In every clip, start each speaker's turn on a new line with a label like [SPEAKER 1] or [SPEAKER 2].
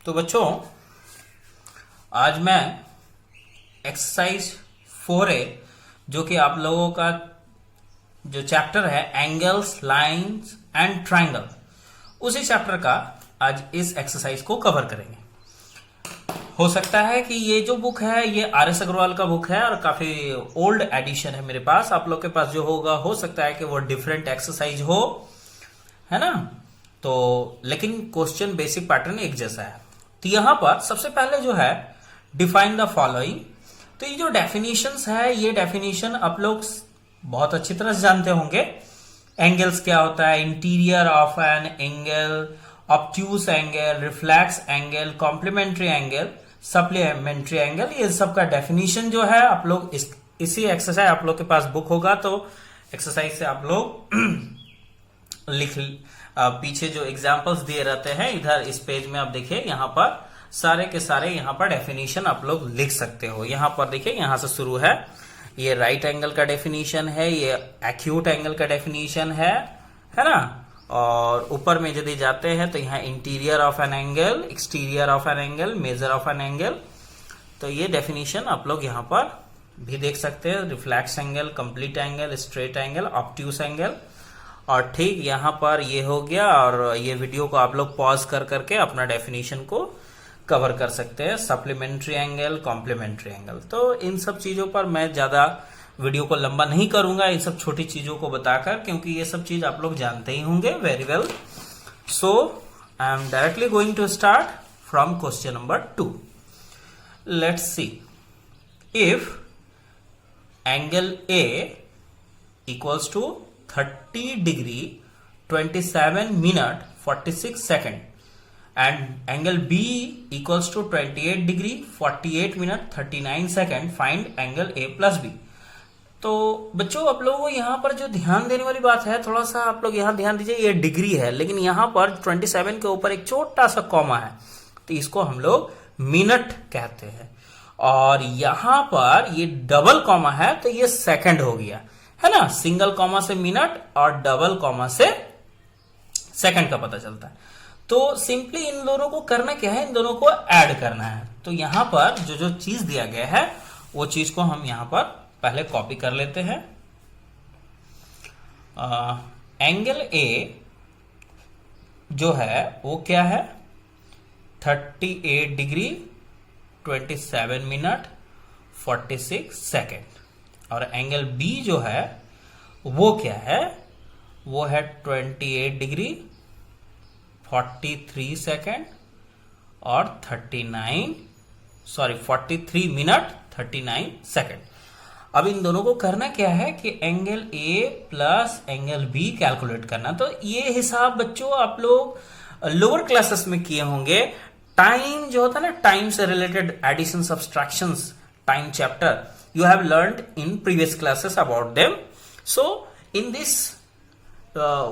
[SPEAKER 1] तो बच्चों आज मैं एक्सरसाइज 4A जो कि आप लोगों का जो चैप्टर है एंगल्स लाइंस एंड ट्राइंगल, उसी चैप्टर का आज इस एक्सरसाइज को कवर करेंगे। हो सकता है कि ये जो बुक है ये RS अग्रवाल का बुक है और काफी ओल्ड एडिशन है मेरे पास। आप लोग के पास जो होगा हो सकता है कि वो डिफरेंट एक्सरसाइज हो, है ना। तो लेकिन क्वेश्चन बेसिक पैटर्न एक जैसा है। तो यहां पर सबसे पहले जो है डिफाइन द फॉलोइंग। तो ये जो डेफिनेशंस है ये डेफिनेशन आप लोग बहुत अच्छी तरह से जानते होंगे। एंगल्स क्या होता है, interior of an angle, obtuse angle, reflex angle, complementary angle, supplementary angle, ये सब का डेफिनेशन जो है आप लोग इसी एक्सरसाइज आप लोग के पास बुक होगा तो एक्सरसाइज से आप लोग लिख पीछे जो एग्जांपल्स दिए रहते हैं इधर इस पेज में आप देखिए, यहां पर सारे के सारे यहां पर डेफिनेशन आप लोग लिख सकते हो। यहां पर देखिए यहां से शुरू है, ये राइट एंगल का डेफिनेशन है, ये एक्यूट एंगल का डेफिनेशन है ना। और ऊपर में यदि जाते हैं तो यहाँ interior of an angle, exterior of an angle, major of an angle, तो ये डेफिनेशन आप लोग यहाँ पर भी देख सकते हैं। Reflex angle, complete angle, straight angle, obtuse angle. और ठीक यहाँ पर ये हो गया और ये वीडियो को आप लोग पॉज कर करके अपना डेफिनेशन को कवर कर सकते हैं। सप्लीमेंट्री एंगल, कॉम्प्लीमेंट्री एंगल, तो इन सब चीजों पर मैं ज्यादा वीडियो को लंबा नहीं करूंगा इन सब छोटी चीजों को बताकर, क्योंकि ये सब चीज आप लोग जानते ही होंगे very well. So I am directly going to start from question number 2। Let's see if angle A equals to 30 degree 27 minute 46 second and angle B equals to 28 degree 48 minute 39 second, find angle A plus B। तो बच्चों आप लोगों को यहाँ पर जो ध्यान देने वाली बात है, थोड़ा सा आप लोग यहाँ ध्यान दीजिए, ये डिग्री है लेकिन यहाँ पर 27 के ऊपर एक छोटा सा कॉमा है तो इसको हम लोग मिनट कहते हैं। और यहाँ पर ये डबल कॉमा है तो ये सेकंड हो गया, है ना। सिंगल कॉमा से मिनट और डबल कॉमा से सेकंड का पता चलता है। तो सिंपली इन दोनों को करना क्या है, इन दोनों को ऐड करना है। तो यहां पर जो जो चीज दिया गया है वो चीज को हम यहां पर पहले कॉपी कर लेते हैं। एंगल A जो है वो क्या है 38 डिग्री 27 मिनट 46 सेकेंड। और एंगल B जो है वो क्या है, वो है 28 डिग्री 43 सेकेंड और 43 मिनट 39 सेकेंड। अब इन दोनों को करना क्या है कि angle A plus angle B calculate करना। तो ये हिसाब बच्चों आप लोग लोअर क्लासेस में किए होंगे। टाइम जो होता है ना, टाइम से related addition subtractions time chapter you have learned in previous classes about them. So in this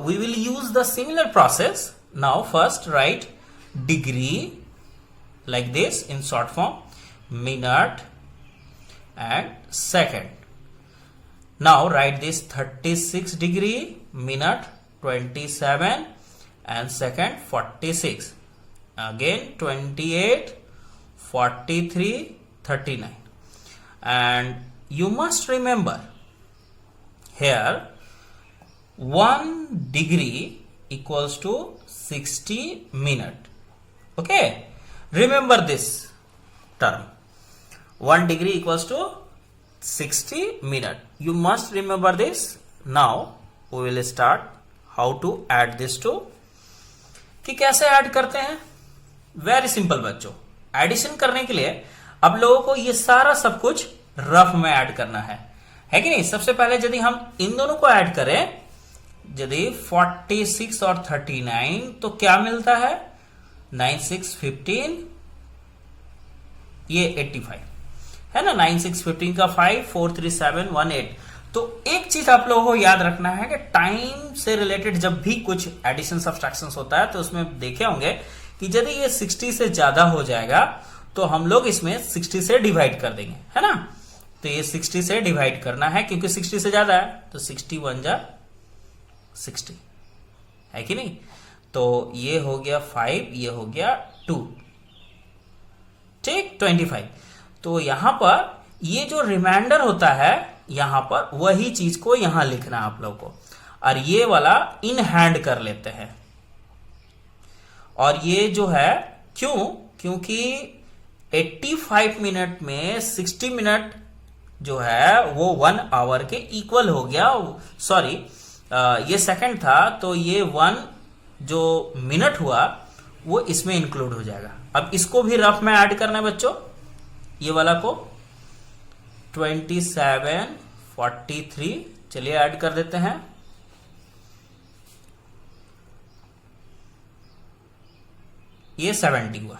[SPEAKER 1] we will use the similar process. Now first write degree like this in short form, minute and second. Now write this 36 degree, minute 27 and second 46. Again 28, 43, 39. And you must remember here 1 degree equals to 60 minute. Okay, remember this term, 1 degree equals to 60 minute. You must remember this. Now we will start how to add this to, कि कैसे add करते हैं। Very simple बच्चों, addition करने के लिए अब लोगों को ये सारा सब कुछ रफ में ऐड करना है कि नहीं। सबसे पहले यदि हम इन दोनों को ऐड करें, यदि 46 और 39 तो क्या मिलता है 9 6 15, ये 85 है ना। 9 6 15 का 5 4 3 7 1 8। तो एक चीज आप लोगों को याद रखना है कि टाइम से रिलेटेड जब भी कुछ एडिशन सब्सट्रैक्शंस होता है तो उसमें देखे होंगे कि यदि ये 60 से ज्यादा हो जाएगा तो हम लोग इसमें 60 से डिवाइड कर देंगे, है ना। तो ये 60 से डिवाइड करना है क्योंकि 60 से ज्यादा है तो 61 जा 60 है कि नहीं। तो ये हो गया 5, ये हो गया 2, ठीक, 25। तो यहां पर ये जो रिमाइंडर होता है यहां पर वही चीज को यहां लिखना है आप लोग को, और ये वाला इन हैंड कर लेते हैं। और ये जो है क्योंकि 85 मिनट में 60 मिनट जो है वो 1 आवर के इक्वल हो गया। सॉरी, ये सेकंड था, तो ये 1 जो मिनट हुआ वो इसमें इंक्लूड हो जाएगा। अब इसको भी रफ में ऐड करना है बच्चों, ये वाला को 27, 43, चलिए ऐड कर देते हैं। ये 70 हुआ,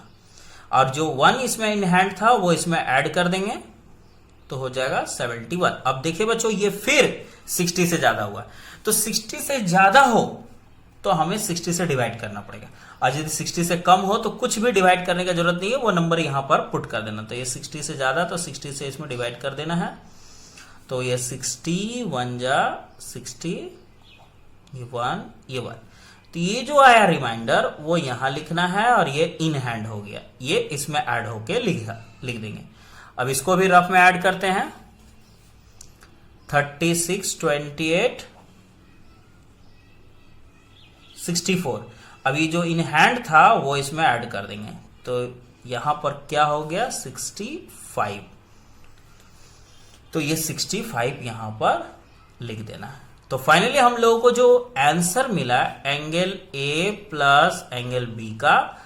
[SPEAKER 1] और जो 1 इसमें इन हैंड था वो इसमें ऐड कर देंगे तो हो जाएगा 71। अब देखिए बच्चों, ये फिर 60 से ज्यादा हुआ, तो 60 से ज्यादा हो तो हमें 60 से डिवाइड करना पड़ेगा, और यदि 60 से कम हो तो कुछ भी डिवाइड करने का जरूरत नहीं है, वो नंबर यहां पर पुट कर देना। तो ये 60 से ज्यादा, तो 60 से इसमें डिवाइड कर देना है। तो ये 60, 1 जा 60, ये 1, ये 1। तो ये जो आया रिमाइंडर वो यहां लिखना है, और ये इन हैंड हो गया, ये इसमें ऐड होके लिख देंगे। अब इसको भी रफ में ऐड करते हैं। 36, 28, 64। अब ये जो इन हैंड था वो इसमें ऐड कर देंगे, तो यहां पर क्या हो गया 65। तो ये 65 यहां पर लिख देना है। तो फाइनली हम लोगों को जो आंसर मिला angle A plus angle B का,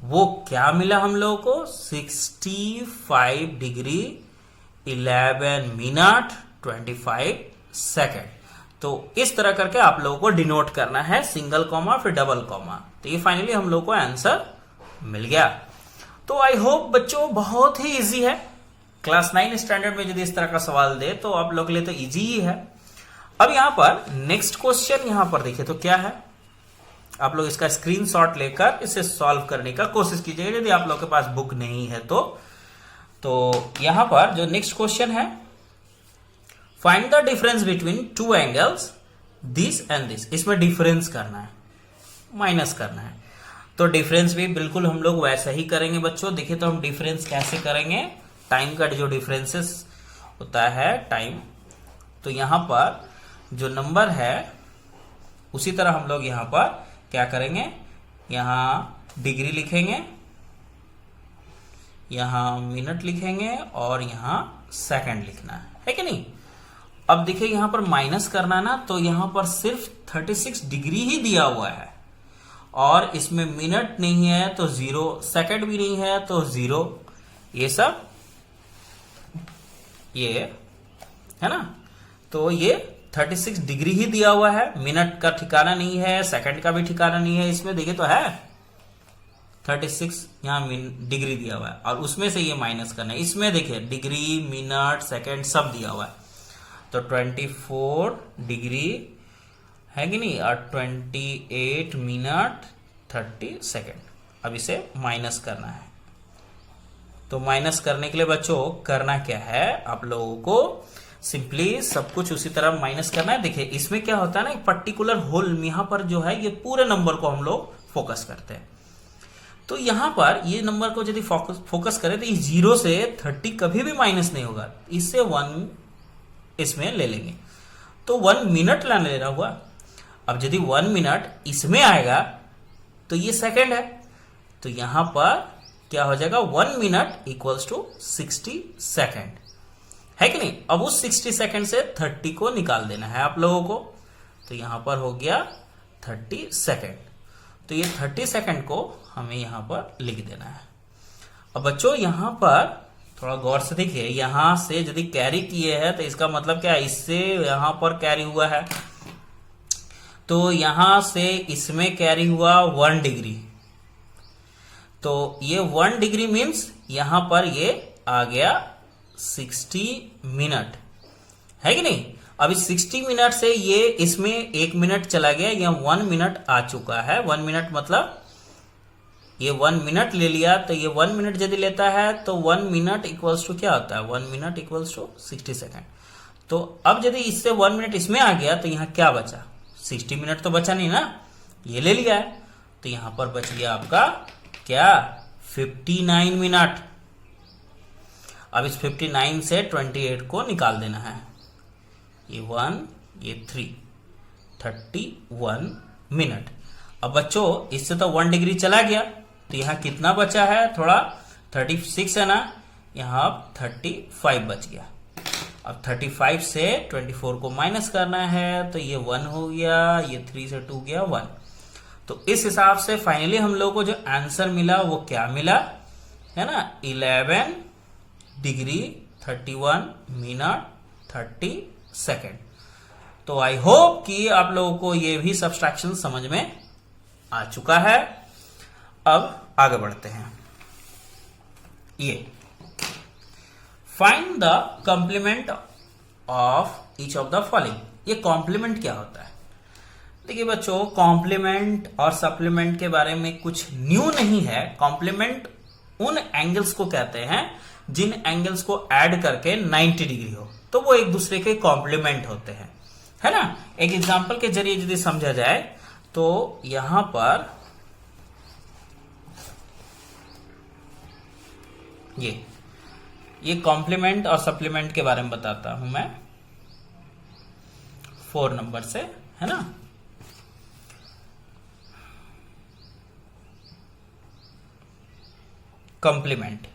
[SPEAKER 1] वो क्या मिला हम लोगों को 65 डिग्री 11 मिनट 25 सेकेंड। तो इस तरह करके आप लोगों को डिनोट करना है, सिंगल कॉमा फिर डबल कॉमा। तो ये फाइनली हम लोगों को आंसर मिल गया। तो आई होप बच्चों बहुत ही इजी है। क्लास 9 स्टैंडर्ड में यदि इस तरह का सवाल दे तो आप लोग के लिए तो इजी ही है। अब यहां पर नेक्स्ट क्वेश्चन यहां पर देखिए तो क्या है, आप लोग इसका स्क्रीनशॉट लेकर इसे सॉल्व करने का कोशिश कीजिएगा यदि आप लोग के पास बुक नहीं है तो यहां पर जो नेक्स्ट क्वेश्चन है, find the difference between two angles this and this. इसमें डिफरेंस करना है, माइनस करना है। तो डिफरेंस भी बिल्कुल हम लोग वैसा ही करेंगे बच्चों। देखिए तो हम डिफरेंस कैसे करेंगे, टाइम का जो डिफरेंसेस होता है टाइम, तो यहां पर जो नंबर है उसी तरह हम लोग यहां पर क्या करेंगे, यहां डिग्री लिखेंगे, यहां मिनट लिखेंगे और यहां सेकंड लिखना है कि नहीं। अब देखिए यहां पर माइनस करना ना, तो यहां पर सिर्फ 36 डिग्री ही दिया हुआ है, और इसमें मिनट नहीं है तो 0, सेकंड भी नहीं है तो 0, ये सब ये है ना। तो ये 36 डिग्री ही दिया हुआ है, मिनट का ठिकाना नहीं है, सेकंड का भी ठिकाना नहीं है। इसमें देखिए तो है 36 यहां डिग्री दिया हुआ है, और उसमें से ये माइनस करना है। इसमें देखिए डिग्री, मिनट, सेकंड सब दिया हुआ है, तो 24 डिग्री है कि नहीं, और 28 मिनट 30 सेकंड। अब इसे माइनस करना है। तो माइनस करने के लिए बच्चों करना क्या है, आप लोगों को सिंपली सब कुछ उसी तरह माइनस करना है। देखिए इसमें क्या होता है ना, एक पर्टिकुलर होल यहां पर जो है ये पूरे नंबर को हम लोग फोकस करते हैं। तो यहां पर ये नंबर को यदि फोकस करें तो 0 से 30 कभी भी माइनस नहीं होगा, इससे 1 इसमें ले लेंगे, तो 1 मिनट लेना हुआ। अब यदि 1 मिनट इसमें आएगा तो ये सेकंड है, तो यहां पर क्या हो जाएगा 1 मिनट इक्वल्स टू 60 सेकंड, है कि नहीं। अब उस 60 सेकंड से 30 को निकाल देना है आप लोगों को, तो यहां पर हो गया 30 सेकंड। तो ये 30 सेकंड को हमें यहां पर लिख देना है। अब बच्चों यहां पर थोड़ा गौर से देखिए, यहां से यदि कैरी किए हैं तो इसका मतलब क्या है, इससे यहां पर कैरी हुआ है, तो यहां से इसमें कैरी हुआ 1 डिग्री, तो ये 1 डिग्री मीन्स यहां पर ये आ गया 60 मिनट, है कि नहीं। अब इस 60 मिनट से ये इसमें 1 मिनट चला गया, यह 1 मिनट आ चुका है। 1 मिनट मतलब ये 1 मिनट ले लिया, तो ये 1 मिनट यदि लेता है तो 1 मिनट इक्वल्स टू क्या होता है, 1 मिनट इक्वल्स टू 60 सेकंड। तो अब यदि इससे 1 मिनट इसमें आ गया तो यहां क्या बचा, 60 मिनट तो बचा नहीं ना, ये ले लिया है, तो यहां पर बच गया आपका क्या 59 मिनट, अब इस 59 से 28 को निकाल देना है। ये 1, ये 3, 31 मिनट। अब बच्चों इससे तो 1 डिग्री चला गया, तो यहाँ कितना बचा है? थोड़ा 36 है ना, यहाँ 35 बच गया। अब 35 से 24 को माइनस करना है, तो ये 1 हो गया, ये 3 से 2 गया 1। तो इस हिसाब से फाइनली हम लोग को जो आंसर मिला वो क्या मिला है ना, 11 डिग्री 31 मिनट 30 सेकेंड। तो आई होप कि आप लोगों को ये भी सब्सट्रैक्शन समझ में आ चुका है। अब आगे बढ़ते हैं। ये find the complement of each of the following. ये कॉम्प्लीमेंट क्या होता है? देखिए बच्चों, कॉम्प्लीमेंट और सप्लीमेंट के बारे में कुछ न्यू नहीं है। कॉम्प्लीमेंट उन एंगल्स को कहते हैं जिन एंगल्स को ऐड करके 90 डिग्री हो, तो वो एक दूसरे के कॉम्प्लीमेंट होते हैं, है ना। एक एग्जांपल के जरिए यदि समझा जाए तो यहां पर ये कॉम्प्लीमेंट और सप्लीमेंट के बारे में बताता हूं मैं 4 नंबर से, है ना। कॉम्प्लीमेंट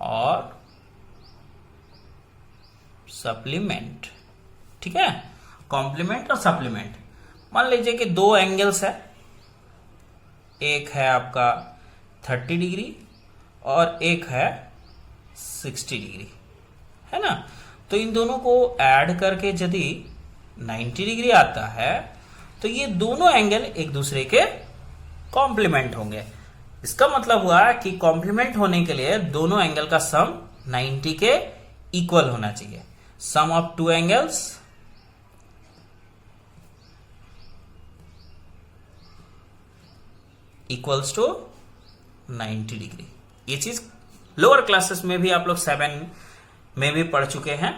[SPEAKER 1] और सप्लीमेंट, ठीक है। कॉम्प्लीमेंट और सप्लीमेंट, मान लीजिए कि 2 एंगल्स है, एक है आपका 30 डिग्री और एक है 60 डिग्री, है ना। तो इन दोनों को ऐड करके यदि 90 डिग्री आता है तो ये दोनों एंगल एक दूसरे के कॉम्प्लीमेंट होंगे। इसका मतलब हुआ कि कॉम्प्लीमेंट होने के लिए दोनों एंगल का सम 90 के इक्वल होना चाहिए। Sum of 2 angles equals to 90 degree. ये चीज लोअर क्लासेस में भी आप लोग 7 में भी पढ़ चुके हैं।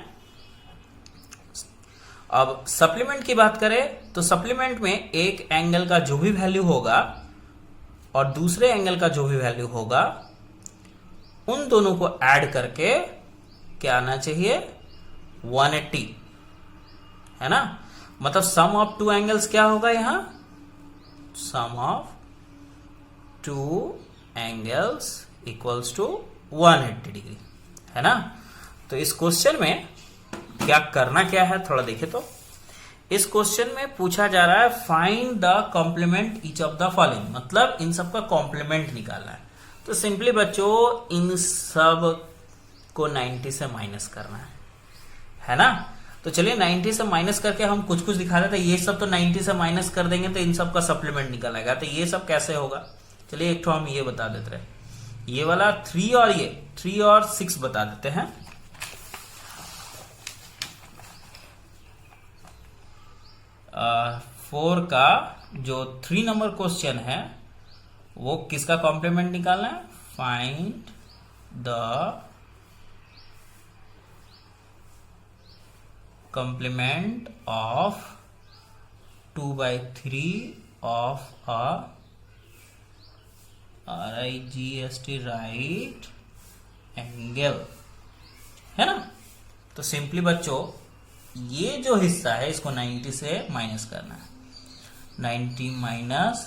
[SPEAKER 1] अब सप्लीमेंट की बात करें तो सप्लीमेंट में एक एंगल का जो भी वैल्यू होगा और दूसरे एंगल का जो भी वैल्यू होगा, उन दोनों को ऐड करके क्या आना चाहिए? 180, है ना। मतलब सम ऑफ 2 एंगल्स क्या होगा यहां? Sum of 2 angles equals to 180 degree, है ना। तो इस क्वेश्चन में क्या करना क्या है, थोड़ा देखें तो इस क्वेश्चन में पूछा जा रहा है find the complement each of the following, मतलब इन सब का कॉम्प्लीमेंट निकालना है। तो सिंपली बच्चों इन सब को 90 से माइनस करना है ना। तो चलिए 90 से माइनस करके हम कुछ कुछ दिखा देते हैं। ये सब तो 90 से माइनस कर देंगे तो इन सब का सप्लीमेंट निकल आएगा। तो ये सब कैसे होगा, चलिए एक तो हम ये बता देते हैं। ये वाला 3 और ये 3 और 6 बता देते हैं। फोर का जो 3 नंबर क्वेश्चन है वो किसका कॉम्प्लीमेंट निकालना है? Find the complement of 2/3 of a RIGST right angle, है ना। तो सिंपली बच्चों ये जो हिस्सा है इसको 90 से माइनस करना है। 90 माइनस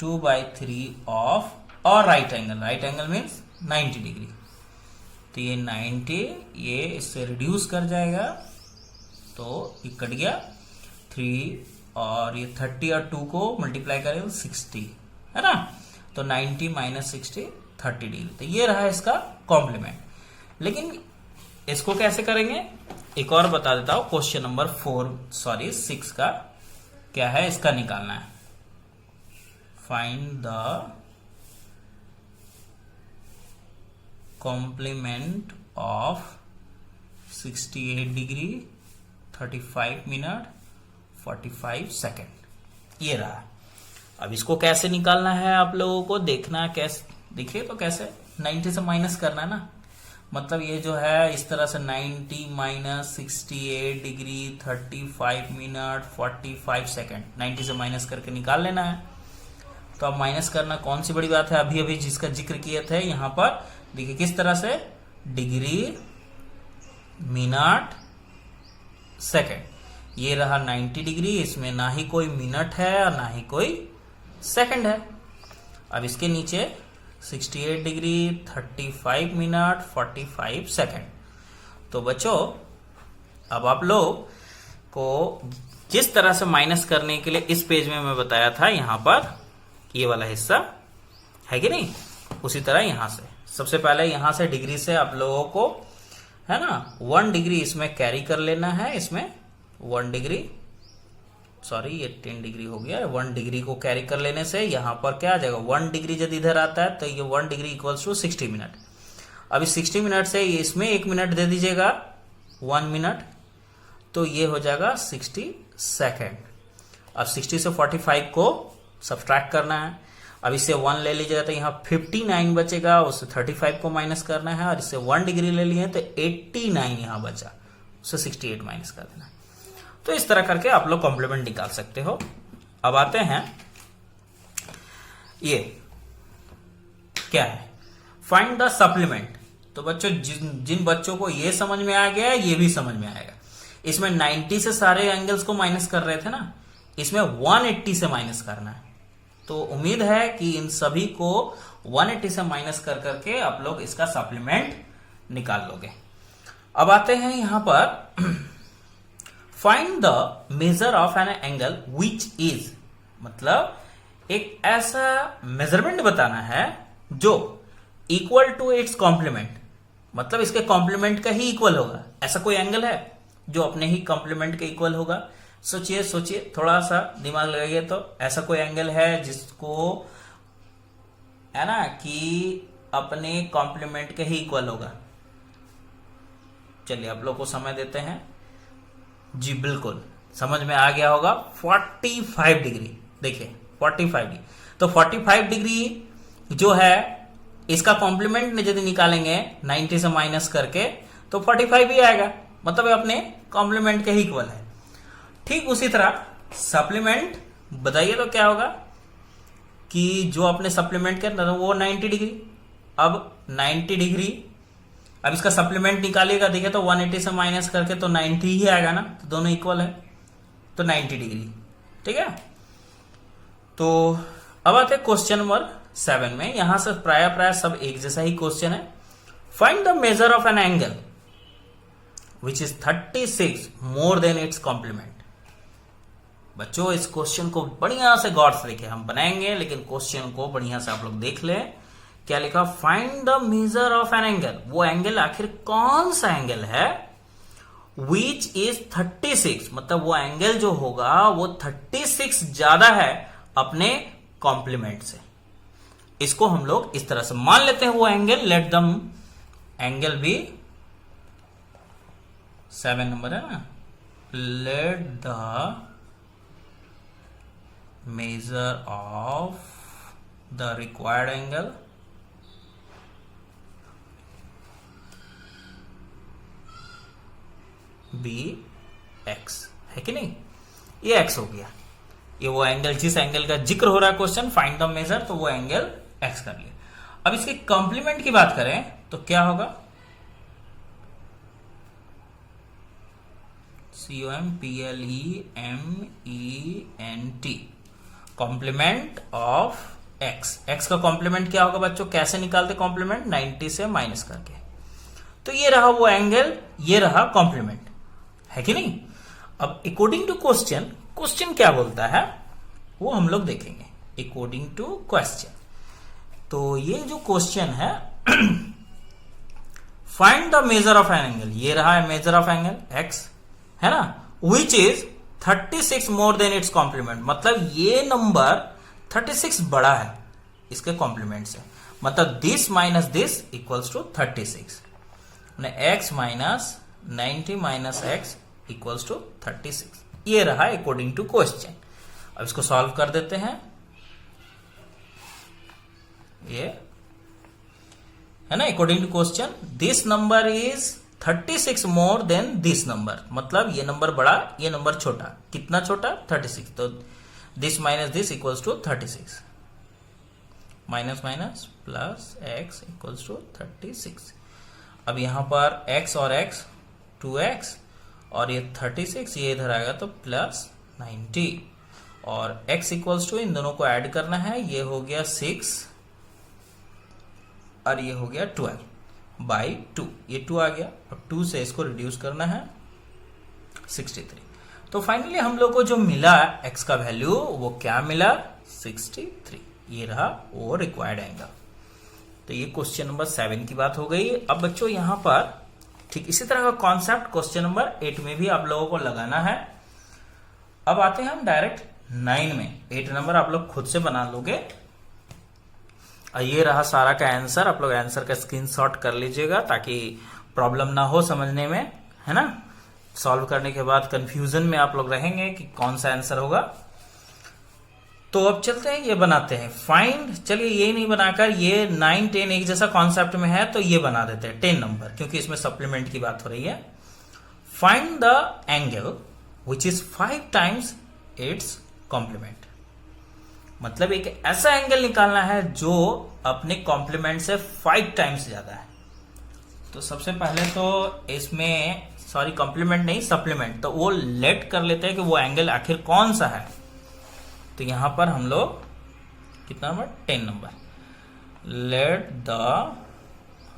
[SPEAKER 1] 2/3 ऑफ और राइट एंगल मीन्स 90 डिग्री। तो ये 90 ये इससे रिड्यूस कर जाएगा, तो ये कट गया 3 और ये 30 और 2 को मल्टीप्लाई करें 60, है ना। तो 90 माइनस 60 30 डिग्री। तो ये रहा इसका कॉम्प्लीमेंट। लेकिन इसको कैसे करेंगे एक और बता देता हूं। क्वेश्चन नंबर 6 का क्या है, इसका निकालना है। Find the complement of 68 degree 35 minute 45 second. ये रहा। अब इसको कैसे निकालना है आप लोगों को देखना है। कैसे देखिए तो कैसे 90 से माइनस करना है ना। मतलब ये जो है इस तरह से 90 माइनस 68 डिग्री 35 मिनट 45 सेकेंड 90 से माइनस करके निकाल लेना है। तो अब माइनस करना कौन सी बड़ी बात है। अभी अभी जिसका जिक्र किए थे यहाँ पर देखिए किस तरह से डिग्री मिनट सेकंड। ये रहा 90 डिग्री, इसमें ना ही कोई मिनट है और ना ही कोई सेकंड है। अब इसके नीचे 68 डिग्री, 35 मिनट, 45 सेकंड। तो बच्चों अब आप लोग को जिस तरह से माइनस करने के लिए इस पेज में मैं बताया था, यहां पर ये वाला हिस्सा है कि नहीं, उसी तरह यहां से सबसे पहले यहां से डिग्री से आप लोगों को है ना 1 डिग्री इसमें कैरी कर लेना है। इसमें 1 डिग्री, सॉरी ये 10 डिग्री हो गया। 1 डिग्री को कैरी कर लेने से यहां पर क्या आ जाएगा, 1 डिग्री जब इधर आता है तो ये 1 डिग्री इक्वल्स टू 60 मिनट। अब इस 60 मिनट से इसमें 1 मिनट दे दीजिएगा, 1 मिनट, तो ये हो जाएगा 60 सेकेंड। अब 60 से 45 को सब्ट्रैक्ट करना है। अब इससे 1 ले लीजिएगा तो यहाँ 59 बचेगा, उससे 35 को माइनस करना है, और इससे 1 डिग्री ले लिए तो 89 यहाँ बचा, उससे 68 माइनस कर देना है। तो इस तरह करके आप लोग कॉम्प्लीमेंट निकाल सकते हो। अब आते हैं ये क्या है, फाइंड द सप्लीमेंट। तो बच्चों जिन बच्चों को ये समझ में आ गया ये भी समझ में आएगा। इसमें 90 से सारे एंगल्स को माइनस कर रहे थे ना, इसमें 180 से माइनस करना है। तो उम्मीद है कि इन सभी को 180 से माइनस कर करके आप लोग इसका सप्लीमेंट निकाल लोगे। अब आते हैं यहां पर find the measure of an angle which is, मतलब एक ऐसा मेजरमेंट बताना है जो इक्वल टू इट्स कॉम्प्लीमेंट, मतलब इसके कॉम्प्लीमेंट का ही इक्वल होगा। ऐसा कोई एंगल है जो अपने ही कॉम्प्लीमेंट के इक्वल होगा? सोचिए सोचिए, थोड़ा सा दिमाग लगाइए। तो ऐसा कोई एंगल है जिसको है ना कि अपने कॉम्प्लीमेंट के ही इक्वल होगा? चलिए आप लोग को समय देते हैं। जी बिल्कुल समझ में आ गया होगा, 45 डिग्री। देखिए 45 डिग्री, तो 45 डिग्री जो है इसका कॉम्प्लीमेंट यदि निकालेंगे 90 से माइनस करके तो 45 ही आएगा, मतलब अपने कॉम्प्लीमेंट के ही इक्वल है। ठीक उसी तरह सप्लीमेंट बताइए तो क्या होगा कि जो अपने सप्लीमेंट के अंदर वो 90 डिग्री। अब 90 डिग्री, अब इसका सप्लीमेंट निकालिएगा, देखिए तो 180 से माइनस करके तो 90 ही आएगा ना, तो दोनों इक्वल है, तो 90 डिग्री। ठीक है, तो अब आते हैं क्वेश्चन नंबर 7 में। यहां से प्राय सब एक जैसा ही क्वेश्चन है। Find the measure of an angle which is 36 more than its complement. बच्चों इस क्वेश्चन को बढ़िया से गौर से देखें, हम बनाएंगे लेकिन क्वेश्चन को बढ़िया से आप लोग देख लें। क्या लिखा, find the measure of an angle, वो एंगल आखिर कौन सा एंगल है विच इज 36, मतलब वो एंगल जो होगा वो 36 ज्यादा है अपने कॉम्प्लीमेंट से। इसको हम लोग इस तरह से मान लेते हैं वो एंगल, लेट दम एंगल भी 7 नंबर है ना, let the measure of the required angle be x, है कि नहीं? ये x हो गया, ये वो एंगल जिस एंगल का जिक्र हो रहा है क्वेश्चन, फाइंड द मेजर, तो वो एंगल x कर लिया। अब इसके कॉम्प्लीमेंट की बात करें तो क्या होगा, COMPLEMENT, complement of x। x का कॉम्प्लीमेंट क्या होगा बच्चों, कैसे निकालते कॉम्प्लीमेंट, 90 से माइनस करके। तो ये रहा वो एंगल, ये रहा कॉम्प्लीमेंट, है कि नहीं? अब अकॉर्डिंग टू क्वेश्चन, क्वेश्चन क्या बोलता है वो हम लोग देखेंगे अकॉर्डिंग टू क्वेश्चन। तो ये जो क्वेश्चन है find the measure of an angle, ये रहा है मेजर ऑफ एंगल x, है ना, which is 36 more than its complement, मतलब ये नंबर 36 बड़ा है इसके कॉम्प्लीमेंट से, मतलब this minus this equals to 36, x minus 90 minus x equals to 36। ये रहा अकॉर्डिंग टू क्वेश्चन। अब इसको सॉल्व कर देते हैं, ये है ना according to question, this number is 36 more than this number, मतलब ये नंबर बड़ा ये नंबर छोटा, कितना छोटा 36, तो this minus this equals to 36, minus minus plus x equals to 36। अब यहां पर x और x 2x और ये 36, ये इधर आएगा तो प्लस 90 और x इक्वल्स टू इन दोनों को ऐड करना है, ये हो गया 6 और ये हो गया 12 बाई 2, ये 2 आ गया और 2 से इसको रिड्यूस करना है 63। तो फाइनली हम लोग को जो मिला x का वैल्यू वो क्या मिला 63, ये रहा वो रिक्वायर्ड एंगल। तो ये क्वेश्चन नंबर 7 की बात हो गई। अब बच्चों यहां पर ठीक इसी तरह का कॉन्सेप्ट क्वेश्चन नंबर 8 में भी आप लोगों को लगाना है। अब आते हैं हम डायरेक्ट 9 में। 8 नंबर आप लोग खुद से बना लोगे और ये रहा सारा का आंसर। आप लोग आंसर का स्क्रीनशॉट कर लीजिएगा ताकि प्रॉब्लम ना हो समझने में, है ना। सॉल्व करने के बाद कंफ्यूजन में आप लोग रहेंगे कि कौन सा आंसर होगा। तो अब चलते हैं ये बनाते हैं फाइंड। चलिए ये नहीं बनाकर ये 9 10 एक जैसा कॉन्सेप्ट में है तो ये बना देते हैं 10 नंबर, क्योंकि इसमें सप्लीमेंट की बात हो रही है। Find the angle which is 5 times its complement. मतलब एक ऐसा एंगल निकालना है जो अपने कॉम्प्लीमेंट से 5 टाइम्स ज्यादा है। तो सबसे पहले तो इसमें सॉरी कॉम्प्लीमेंट नहीं सप्लीमेंट, तो वो लेट कर लेते हैं कि वो एंगल आखिर कौन सा है। तो यहां पर हम लोग कितना number 10 number, let the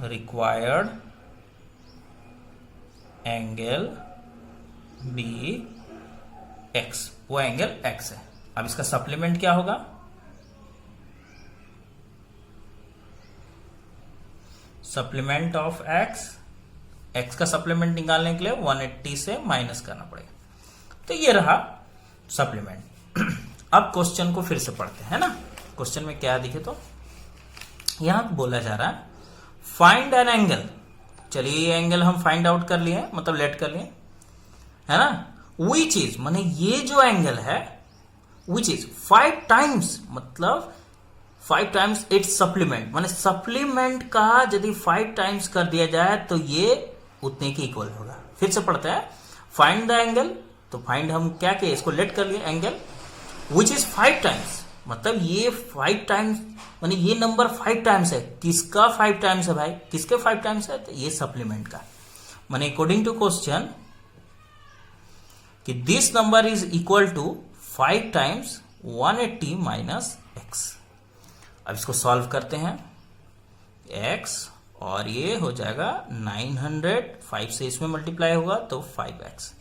[SPEAKER 1] required angle be x, वो एंगल एक्स है। अब इसका सप्लीमेंट क्या होगा, सप्लीमेंट ऑफ एक्स, एक्स का सप्लीमेंट निकालने के लिए 180 से माइनस करना पड़ेगा। तो ये रहा सप्लीमेंट। अब क्वेश्चन को फिर से पढ़ते हैं ना। क्वेश्चन में क्या दिखे तो यहां बोला जा रहा है फाइंड एन एंगल। चलिए ये एंगल हम फाइंड आउट कर लिए, मतलब लेट कर लिए, है ना। विच इज माने ये जो एंगल है विच इज 5 टाइम्स, मतलब 5 टाइम्स इट्स सप्लीमेंट, माने सप्लीमेंट का यदि 5 टाइम्स कर दिया जाए तो ये उतने के इक्वल होगा। फिर से पढ़ते हैं फाइंड द एंगल। तो फाइंड हम क्या किए, इसको लेट कर लिए एंगल विच इज 5 टाइम्स, मतलब ये 5 टाइम्स माने ये नंबर 5 टाइम्स है। किसका 5 टाइम्स है भाई, किसके 5 टाइम्स है, तो ये सप्लीमेंट का। माने अकॉर्डिंग टू क्वेश्चन कि this number is equal to 5 times 180 minus x. अब इसको सॉल्व करते हैं, x और ये हो जाएगा 900, 5 से इसमें मल्टीप्लाई होगा तो 5x।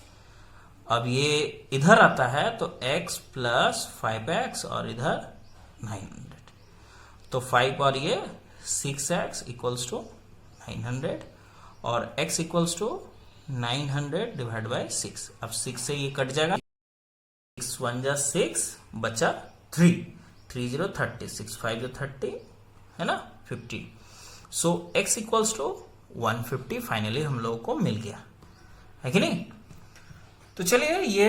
[SPEAKER 1] अब ये इधर आता है तो x प्लस 5x और इधर 900, तो 5 और ये 6x इक्वल्स टू 900 और x equals to 900 divide by 6। अब 6 से ये कट जाएगा, 6 1 जा 6 बचा 3, 3 0 30, 6 5 30 है ना 50। सो x इक्वल्स टू 150 फाइनली हम लोगों को मिल गया, है कि नहीं। तो चलिए ये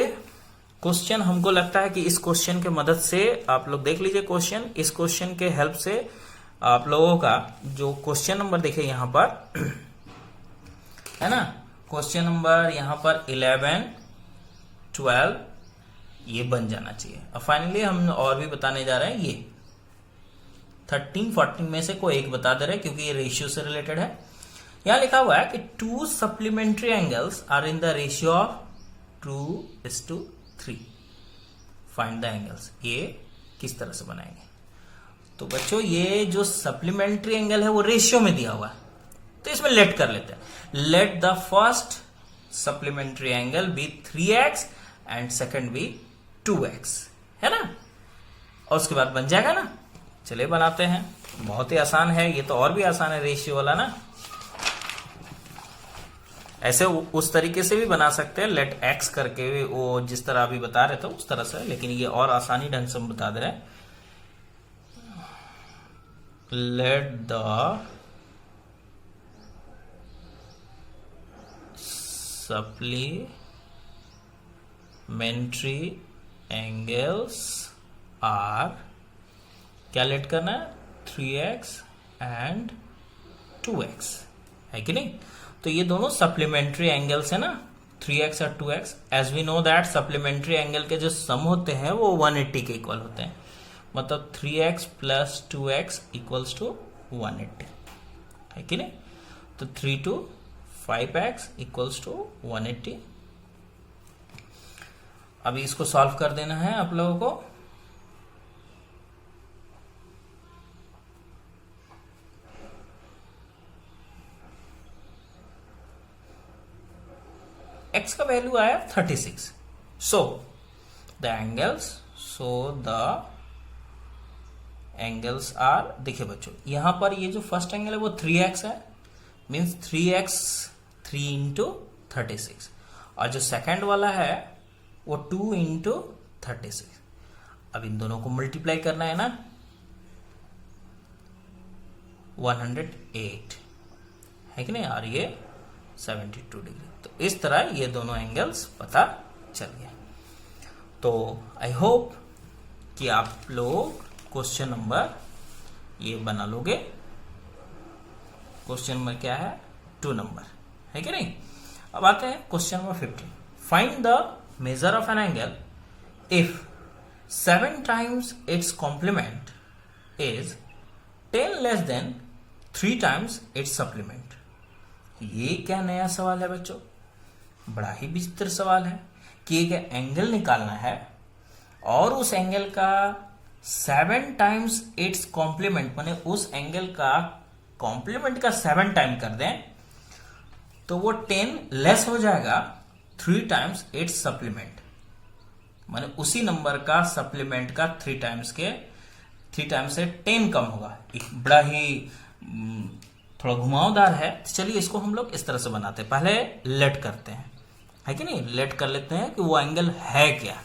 [SPEAKER 1] क्वेश्चन हमको लगता है कि इस क्वेश्चन के मदद से आप लोग देख लीजिए क्वेश्चन, इस क्वेश्चन के हेल्प से आप लोगों का जो क्वेश्चन नंबर देखे यहां पर है ना, क्वेश्चन नंबर यहां पर 11 12 ये बन जाना चाहिए। अब फाइनली हम और भी बताने जा रहे हैं, ये 13 14 में से कोई एक बता दे रहे हैं क्योंकि ये रेशियो से रिलेटेड है। यहां लिखा हुआ है कि 2 supplementary angles are in the ratio of 2:3। Find the angles. ये किस तरह से बनाएंगे, तो बच्चों ये जो सप्लीमेंट्री एंगल है वो रेशियो में दिया हुआ है, तो इसमें लेट कर लेते हैं। Let the first supplementary angle be 3x and second be 2x, है ना, और उसके बाद बन जाएगा ना। चलिए बनाते हैं, बहुत ही आसान है ये, तो और भी आसान है रेशियो वाला ना। ऐसे उस तरीके से भी बना सकते हैं, लेट x करके वो जिस तरह अभी बता रहे थे उस तरह से, लेकिन ये और आसानी ढंग से हम बता दे रहे हैं। Let the supplementary angles are, क्या लेट करना है, 3x एंड 2x, है कि नहीं। तो ये दोनों सप्लीमेंट्री एंगल्स है ना, 3x और 2x। As we know that supplementary angle के जो सम होते हैं वो 180 के इक्वल होते हैं, मतलब 3x plus 2x equals to 180, है कि नहीं। तो 3 to 5x इक्वल्स टू 180। अभी इसको सॉल्व कर देना है आप लोगों को। x का वैल्यू आया 36। सो द एंगल्स आर, देखिए बच्चों यहां पर ये जो फर्स्ट एंगल है वो 3x है, मीन्स 3x 3 इंटू 36, और जो सेकंड वाला है वो 2 इंटू 36। अब इन दोनों को मल्टीप्लाई करना है ना, 108 है कि नहीं, और ये 72 डिग्री। तो इस तरह ये दोनों एंगल्स पता चल गया। तो आई होप कि आप लोग क्वेश्चन नंबर ये बना लोगे। क्वेश्चन नंबर क्या है, 2 नंबर है कि नहीं। अब आते हैं question number 15। Find the measure of an angle if 7 times its complement is 10 less than 3 times its supplement. ये क्या नया सवाल है बच्चों, बड़ा ही विचित्र सवाल है कि एक एंगल निकालना है और उस एंगल का 7 टाइम्स इट्स कॉम्प्लीमेंट, माने उस एंगल का कॉम्प्लीमेंट का 7 टाइम कर दें तो वो 10 लेस हो जाएगा 3 टाइम्स इट्स सप्लीमेंट, माने उसी नंबर का सप्लीमेंट का 3 टाइम्स से 10 कम होगा। एक बड़ा ही थोड़ा घुमावदार है। चलिए इसको हम लोग इस तरह से बनाते हैं। पहले लेट करते हैं, है कि नहीं, लेट कर लेते हैं कि वो एंगल है क्या।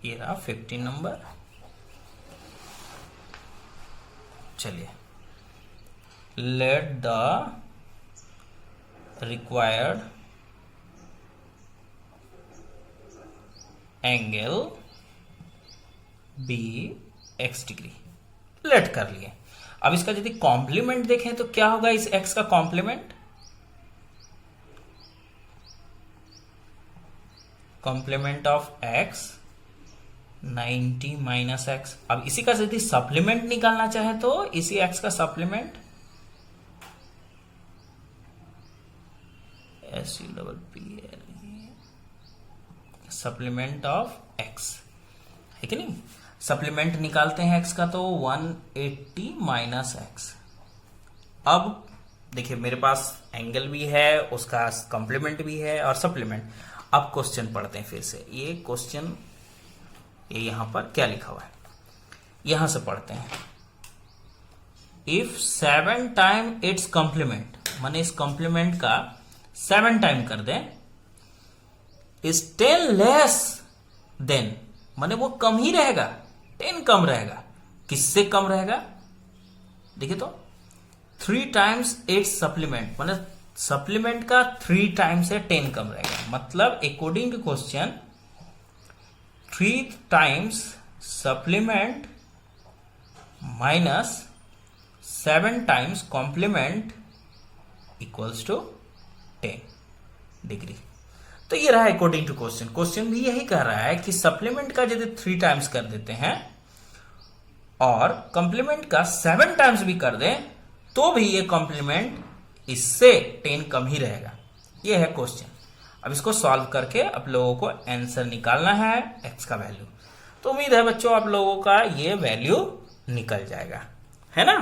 [SPEAKER 1] ये रहा 15 नंबर। चलिए, let the required angle be x degree, let कर लिए। अब इसका यदि कॉम्प्लीमेंट देखें तो क्या होगा इस x का complement, complement of x 90 minus x। अब इसी का यदि सप्लीमेंट निकालना चाहे तो इसी x का सप्लीमेंट सप्लीमेंट ऑफ x, है कि नहीं। सप्लीमेंट निकालते हैं x का तो 180 माइनस x। अब देखिए मेरे पास एंगल भी है, उसका कॉम्प्लीमेंट भी है और सप्लीमेंट। अब क्वेश्चन पढ़ते हैं फिर से। ये क्वेश्चन ये यहां पर क्या लिखा हुआ है, यहां से पढ़ते हैं। इफ 7 टाइम इट्स कॉम्प्लीमेंट, माने इस कॉम्प्लीमेंट का 7 टाइम कर दें, इज 10 लेस देन, माने वो कम ही रहेगा, 10 कम रहेगा। किससे कम रहेगा, देखिए तो 3 टाइम्स इट्स सप्लीमेंट, माने सप्लीमेंट का 3 टाइम से 10 कम रहेगा। मतलब according to question 3 times supplement minus 7 times complement equals to 10 degree. तो ये रहा अकॉर्डिंग टू क्वेश्चन। क्वेश्चन भी यही कह रहा है कि सप्लीमेंट का यदि 3 टाइम्स कर देते हैं और कॉम्प्लीमेंट का 7 टाइम्स भी कर दें तो भी ये कॉम्प्लीमेंट इससे 10 कम ही रहेगा। ये है क्वेश्चन। अब इसको सॉल्व करके आप लोगों को आंसर निकालना है x का वैल्यू। तो उम्मीद है बच्चों आप लोगों का ये वैल्यू निकल जाएगा, है ना।